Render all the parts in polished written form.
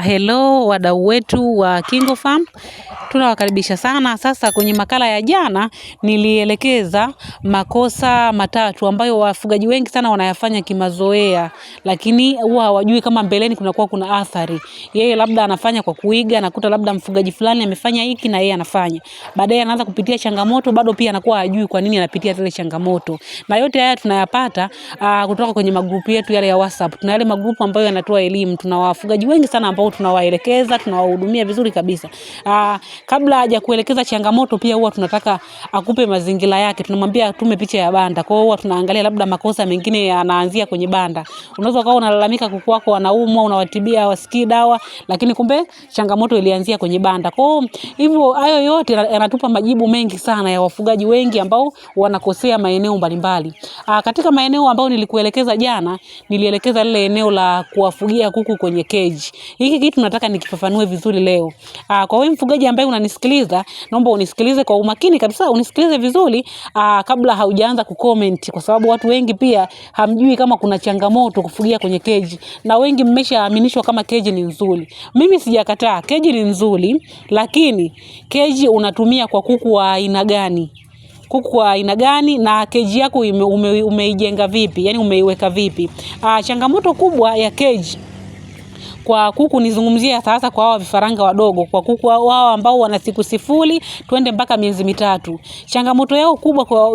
Hello wadau wetu wa KingoFarm. Tunawakaribisha sana. Sasa kwenye makala ya jana nilielekeza makosa matatu ambayo wafugaji wengi sana wanayafanya kimazoea, lakini huwa hawajui kama mbeleni kunakuwa kuna athari. Yeye labda anafanya kwa kuiga, anakuta labda mfugaji fulani amefanya hiki na yeye anafanya. Baadaye anaanza kupitia changamoto, bado pia anakuwa hajui kwa nini anapitia zile changamoto. Na yote haya tunayapata kutoka kwenye magrupu yetu yale ya WhatsApp. Tuna yale magrupu ambayo yanatoa elimu. Tuna wafugaji wengi sana ambao tunawaelekeza, tunawahudumia vizuri kabisa. Kabla haja kuelekeza changamoto, pia huwa tunataka akupe mazingira yake. Tunamwambia atume picha ya banda. Kwa hiyo huwa tunaangalia labda makosa mengine yanaanzia kwenye banda. Unaweza kuwa unalalamika kuku wako wanaumwa, unawatibia wasikii dawa, lakini kumbe changamoto ilianzia kwenye banda. Kwa hiyo hivyo hayo yote yanatupa majibu mengi sana ya wafugaji wengi ambao wanakosea maeneo mbalimbali. Katika maeneo ambayo nilikuelekeza jana, nilielekeza lile eneo la kuwafugia kuku kwenye cage. Hiki kitu nataka nikifafanue vizuri leo. Kwa wewe mfugaji ambaye unanisikiliza, naomba unisikilize kwa umakini kabisa, unisikilize vizuri kabla haujaanza kucomment, kwa sababu watu wengi pia hamjui kama kuna changamoto kufugia kwenye cage, na wengi mmeshaaminishwa kama cage ni nzuri. Mimi sijakataa cage ni nzuri, lakini cage unatumia kwa kuku wa aina gani? Kuku wa aina gani na cage yako umeijenga vipi? Yani umeiweka vipi? Changamoto kubwa ya cage kwa kuku, nizungumzia sasa kwa hawa vifaranga wadogo, kwa kuku wao ambao wana siku sifuri twende mpaka miezi mitatu. Changamoto yao kubwa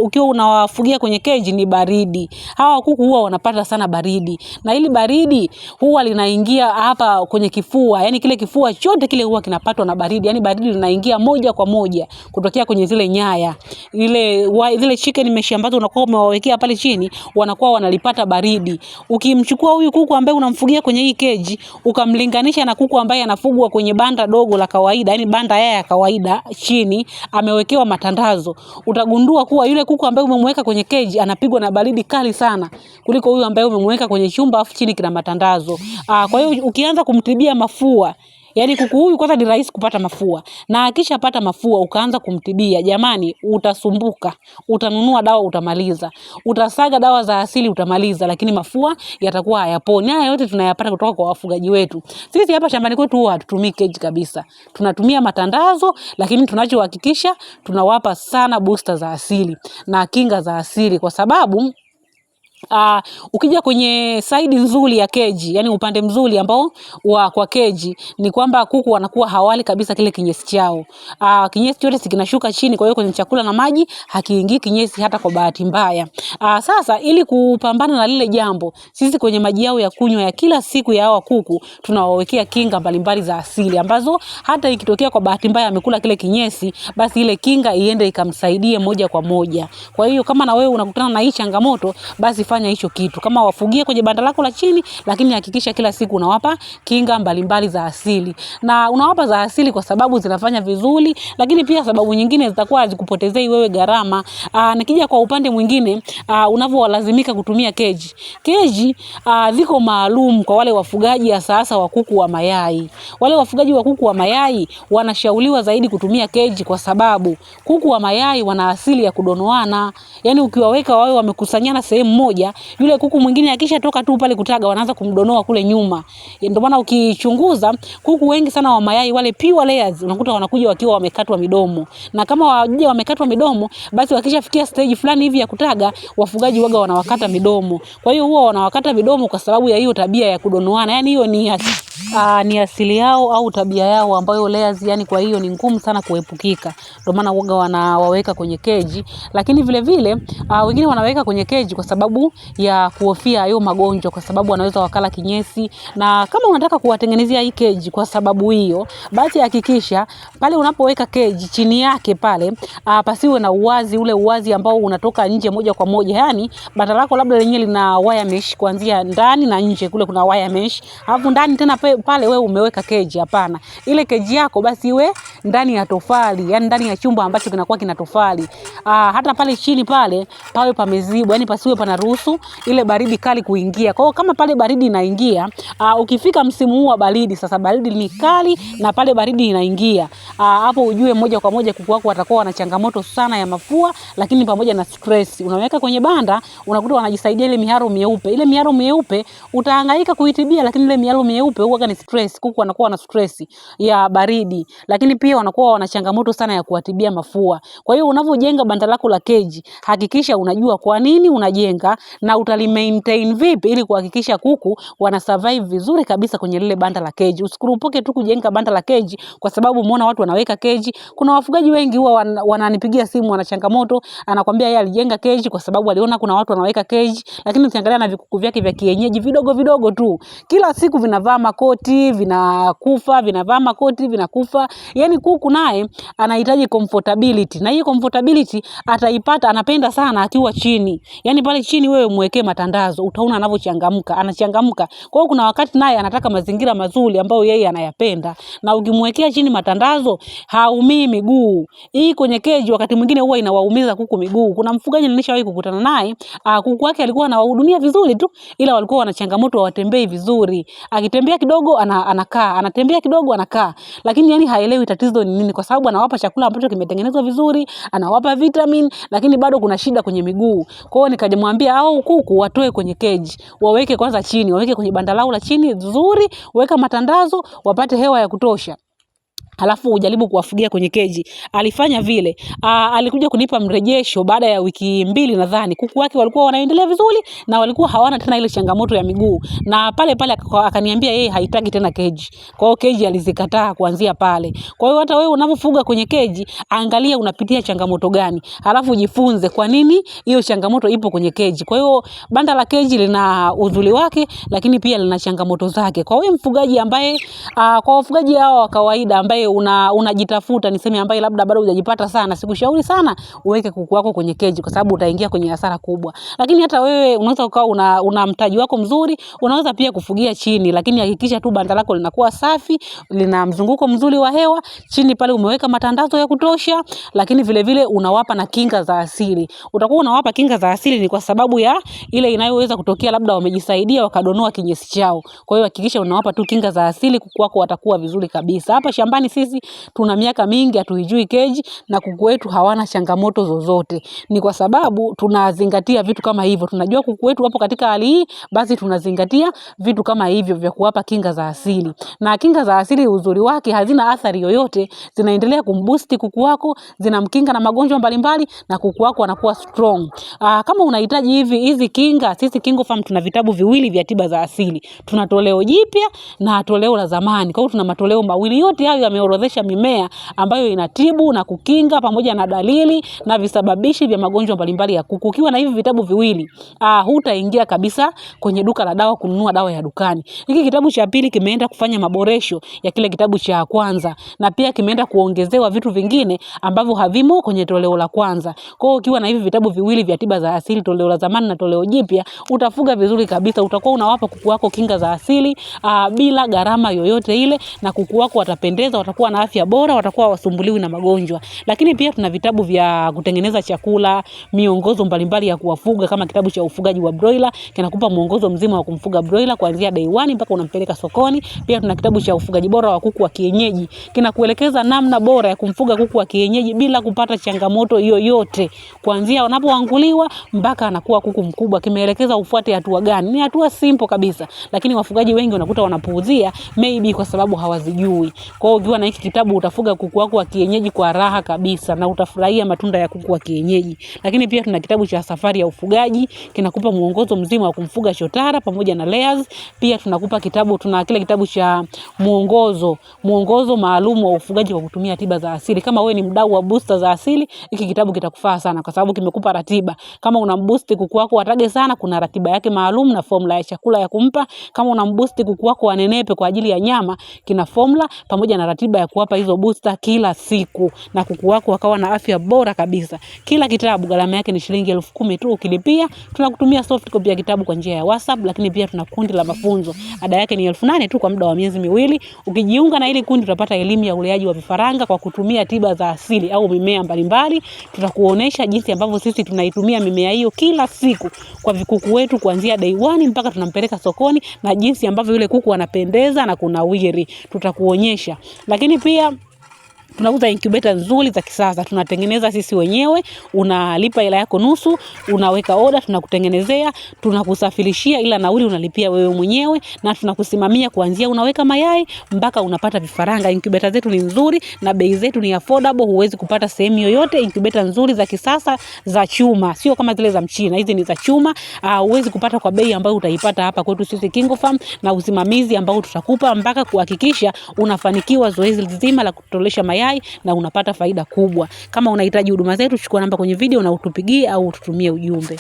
ukiwa unawafugia kwenye cage ni baridi. Hawa kuku huwa wanapata sana baridi. Na hili baridi huwa linaingia hapa kwenye kifua. Yani kile kifua chote kile huwa kinapatwa na baridi. Yani baridi linaingia moja kwa moja kutokea kwenye zile nyaya. Zile chicken mesh ambazo unakuwa umewawekea pale chini, wanakuwa wanalipata baridi. Ukimchukua huyu kuku ambaye unamfugia kwenye hii cage, ukamlinganisha na kuku ambaye anafugwa kwenye banda dogo la kawaida, yani banda ya kawaida, chini amewekewa matandazo, utagundua kuwa yule kuku ambaye umemweka kwenye cage anapigwa na baridi kali sana kuliko huyu ambaye umemweka kwenye chumba afu chini kina matandazo. Kwa hiyo ukianza kumtibia mafua, yani kuku huyu kwanza ni rahisi kupata mafua, na akishapata mafua ukaanza kumtibia, jamani, utasumbuka. Utanunua dawa utamaliza, utasaga dawa za asili utamaliza, lakini mafua yatakuwa hayaponi. Haya yote tunayapata kutoka kwa wafugaji wetu. Sisi hapa shambani kwetu huwa hatutumii cage kabisa. Tunatumia matandazo, lakini tunachohakikisha tunawapa sana booster za asili na kinga za asili, kwa sababu ukija kwenye side nzuri ya keji, yani upande mzuri ambao kwa keji, ni kwamba kuku wanakuwa hawali kabisa kile kinyesi chao. Kinyesi chote kinashuka chini, kwa hiyo kwenye chakula na maji hakiingii kinyesi hata kwa bahati mbaya. Sasa ili kupambana na lile jambo, sisi kwenye maji yao ya kunywa ya kila siku ya hawa kuku tunawawekea kinga mbalimbali za asili, ambazo hata ikitokea kwa bahati mbaya amekula kile kinyesi, basi ile kinga iende ikamsaidie moja kwa moja. Kwa hiyo kama na wewe unakutana na hii changamoto, basi fanya hicho kitu. Kama wafugie kwenye banda lako la chini, lakini hakikisha kila siku unawapa kinga mbalimbali za asili. Na unawapa za asili kwa sababu zinafanya vizuri, lakini pia sababu nyingine zitakuwa zikupotezei wewe gharama. Nikija kwa upande mwingine, unavyolazimika kutumia keji. Keji ziko maalum kwa wale wafugaji ya sasa wa kuku wa mayai. Wale wafugaji wa kuku wa mayai wanashauriwa zaidi kutumia keji, kwa sababu kuku wa mayai wana asili ya kudonoana. Yani ukiwaweka wao wamekusanyana sehemu moja, yule kuku mwingine akishatoka tu pale kutaga wanaanza kumdonoa kule nyuma. Ndio maana ukichunguza kuku wengi sana wa mayai wale pure layers unakuta wanakuja wakiwa wamekatwa midomo. Na kama waje wamekatwa midomo, basi wakishafikia stage fulani hivi ya kutaga, wafugaji waga wanawakata midomo. Kwa hiyo huwa wanawakata midomo kwa sababu ya hiyo tabia ya kudonoana. Yani hiyo ni asili yao au tabia yao ambayo layers, yani kwa hiyo ni ngumu sana kuepukika. Ndio maana waga wanawaweka kwenye keji. Lakini vile vile wengine wanaweka kwenye keji kwa sababu ya kuhofia hayo magonjwa, kwa sababu wanaweza wakala kinyesi. Na kama unataka kuwatengenezea hii keji kwa sababu hiyo, basi hakikisha pale unapoweka keji chini yake pale pasiwe na uwazi, ule uwazi ambao unatoka nje moja kwa moja. Yani banda lako labda lenyewe lina wire mesh kuanzia ndani na nje, kule kuna wire mesh, alafu ndani tena pale wewe umeweka keji. Hapana, ile keji yako basi iwe ndani ya tofali, yani ndani ya chumba ambacho kinakuwa kina tofali. Hata pale chini pale pawe pamezibwa, yani pasiwe panaruhusu ile baridi kali kuingia. Kwa hiyo kama pale baridi inaingia, ukifika msimu huu wa baridi, sasa baridi ni kali na pale baridi inaingia, hapo ujue moja kwa moja kuku wako watakuwa wana changamoto sana ya mafua, lakini pamoja na stress. Unaweka kwenye banda, unakuta wanajisaidia ile miharo mieupe. Ile miharo mieupe utahangaika kuitibia, lakini ile miharo mieupe huwa ni stress. Kuku wanakuwa na stress ya baridi, lakini pia wanakuwa wana changamoto sana ya kuwatibia mafua. Kwa hiyo unavyojenga banda lako la keji, hakikisha unajua kwa nini unajenga na utalimaintain vipi ili kuhakikisha kuku wana survive vizuri kabisa kwenye lile banda la keji. Usikurupuke tu kujenga banda la keji kwa sababu umeona watu wanaweka keji. Kuna wafugaji wengi huwa wananipigia simu, wana changamoto, anakuambia yeye alijenga keji kwa sababu aliona kuna watu wanaweka keji, lakini ukiangalia na vikuku vyake vya kienyeji vidogo vidogo tu, kila siku vinavaa makoti, vinakufa, vinavaa makoti, vinakufa. Yani kuku naye anahitaji comfortability, na hii comfortability ataipata, anapenda sana akiwa chini. Yani pale chini wewe muwekee matandazo, utaona anavyochangamka, anachangamka. Kwa hiyo kuna wakati naye anataka mazingira mazuri ambayo yeye anayapenda, na ukimwekea chini matandazo haumii miguu. Hii kwenye keji wakati mwingine huwa inawaumiza kuku miguu. Kuna mfugaji nilishawahi kukutana naye, kuku wake alikuwa anawahudumia vizuri tu, ila walikuwa wana changamoto hawatembei vizuri. Akitembea kidogo anakaa, anatembea kidogo anakaa. Lakini yani haelewi tatizo ni nini, kwa sababu anawapa chakula ambacho kimetengenezwa vizuri, anawapa vitamin, lakini bado kuna shida kwenye miguu. Kwa hiyo nikajamwambia hao kuku watoe kwenye keji, waweke kwanza chini, waweke kwenye banda lao la chini nzuri, weka matandazo, wapate hewa ya kutosha, halafu ujaribu kuwafugia kwenye keji. Alifanya vile. Alikuja kunipa mrejesho baada ya wiki 2 nadhani. Kuku wake walikuwa wanaendelea vizuri na walikuwa hawana tena ile changamoto ya miguu. Na pale akaniambia yeye haitaki tena keji. Kwa hiyo keji alizikataa kuanzia pale. Kwa hiyo hata wewe unapofuga kwenye keji, angalia unapitia changamoto gani, halafu jifunze kwa nini hiyo changamoto ipo kwenye keji. Kwa hiyo banda la keji lina uzuri wake, lakini pia lina changamoto zake. Kwa hiyo mfugaji ambaye kwa wafugaji hao wa kawaida ambaye unajitafuta, niseme ambaye labda bado hujajipata sana, sikushauri sana uweke kuku wako kwenye keji kwa sababu utaingia kwenye hasara kubwa. Lakini hata wewe unaweza ukawa una mtaji wako mzuri, unaweza pia kufugia chini, lakini hakikisha tu banda lako linakuwa safi, lina mzunguko mzuri wa hewa, chini pale umeweka matandazo ya kutosha, lakini vile vile unawapa na kinga za asili. Utakuwa unawapa kinga za asili ni kwa sababu ya ile inayoweza kutokea labda wamejisaidia wakadonoa kinyesi chao. Kwa hiyo hakikisha unawapa tu kinga za asili, kuku wako watakuwa vizuri kabisa. Hapa shambani sisi tuna miaka mingi hatuijui keji na kuku wetu hawana changamoto zozote. Ni kwa sababu tunazingatia vitu kama hivyo. Tunajua kuku wetu wapo katika hali hii, basi tunazingatia vitu kama hivyo vya kuwapa kinga za asili. Na kinga za asili uzuri wake hazina athari yoyote, zinaendelea kumboost kuku wako, zinamkinga na magonjwa mbalimbali na kuku wako anakuwa strong. Kama unahitaji hizi kinga, sisi KingoFarm tuna vitabu 2 vya tiba za asili. Tuna toleo jipya na toleo la zamani. Kwa hiyo tuna matoleo mawili, yote hayo yameorodhesha mimea ambayo inatibu na kukinga pamoja na dalili na visababishi vya magonjwa mbalimbali ya kuku. Ukiwa na hivi vitabu 2, hutaingia kabisa kwenye duka la dawa kununua dawa ya dukani. Hiki kitabu cha pili kimeenda kufanya maboresho ya kile kitabu cha kwanza, na pia kimeenda kuongezewa vitu vingine ambavyo havimo kwenye toleo la kwanza. Kwa hiyo ukiwa na hivi vitabu 2 vya tiba za asili, toleo la zamani na toleo jipya, utafuga vizuri kabisa. Utakuwa unawapa kuku wako kinga za asili bila gharama yoyote ile, na kuku wako watapendeza, watakuwa na afya bora, watakuwa wasumbuliwi na magonjwa. Lakini pia tuna vitabu vya kutengeneza chakula, miongozo mbalimbali ya kuwafuga, kama kitabu cha ufugaji wa broiler, kinakupa mwongozo mzima wa kumfuga broiler kuanzia day 1 mpaka unampeleka sokoni. Pia tuna kitabu cha ufugaji bora wa kuku wa kienyeji, kinakuelekeza namna bora ya kumfuga kuku wa kienyeji bila kupata changamoto yoyote, kuanzia wanapoanguliwa mpaka anakuwa kuku mkubwa. Kimeelekeza ufuate hatua gani. Ni hatua simple kabisa, lakini wafugaji wengi wanakuta wanapuuzia, maybe kwa sababu hawazijui. Kwa hiyo ukiwa na hiki kitabu utafuga kuku wako wa kienyeji kwa raha kabisa na utafurahia matunda ya kuku wa kienyeji. Lakini pia tuna kitabu cha safari ya ufugaji, kinakupa mwongozo mzima wa kumfuga chotara pamoja na layers. Pia tuna kile kitabu cha mwongozo maalum wa ufugaji kwa kutumia tiba za asili. Kama wewe ni mdau wa booster za asili, hiki kitabu kitakufaa sana kwa sababu kimekupa ratiba. Kama unamboost kuku wako watage sana, kuna ratiba yake maalum na formula ya chakula ya kumpa. Kama unamboost kuku wako wanenepe kwa ajili ya nyama, kina formula pamoja na ratiba ratiba ya kuwapa hizo booster kila siku na kuku wako wakawa na afya bora kabisa. Kila kitabu gharama yake ni shilingi 10,000 tu. Ukilipia tunakutumia soft copy ya kitabu kwa njia ya WhatsApp, lakini pia tuna kundi la mafunzo. Ada yake ni 8,000 tu kwa muda wa miezi 2. Ukijiunga na hili kundi utapata elimu ya uleaji wa vifaranga kwa kutumia tiba za asili au mimea mbalimbali. Tutakuonesha jinsi ambavyo sisi tunaitumia mimea hiyo kila siku kwa vikuku wetu kuanzia day 1 mpaka tunampeleka sokoni, na jinsi ambavyo yule kuku anapendeza na kunawiri tutakuonyesha. Lakini pia tunauza incubator nzuri za kisasa, tunatengeneza sisi wenyewe. Unalipa hela yako nusu, unaweka order, tunakutengenezea, tunakusafirishia, ila nauli unalipia wewe mwenyewe, na tunakusimamia kuanzia unaweka mayai mpaka unapata vifaranga. Incubator zetu ni nzuri na bei zetu ni affordable, huwezi kupata sehemu yoyote. Incubator nzuri za kisasa za chuma, sio kama zile za Mchina. Hizi ni za chuma, huwezi kupata kwa bei ambayo utaipata hapa kwetu sisi KingoFarm, na usimamizi ambao tutakupa mpaka kuhakikisha unafanikiwa zoezi zima la kutolesha mayai na unapata faida kubwa. Kama unahitaji huduma zetu, chukua namba kwenye video na utupigie au ututumie ujumbe.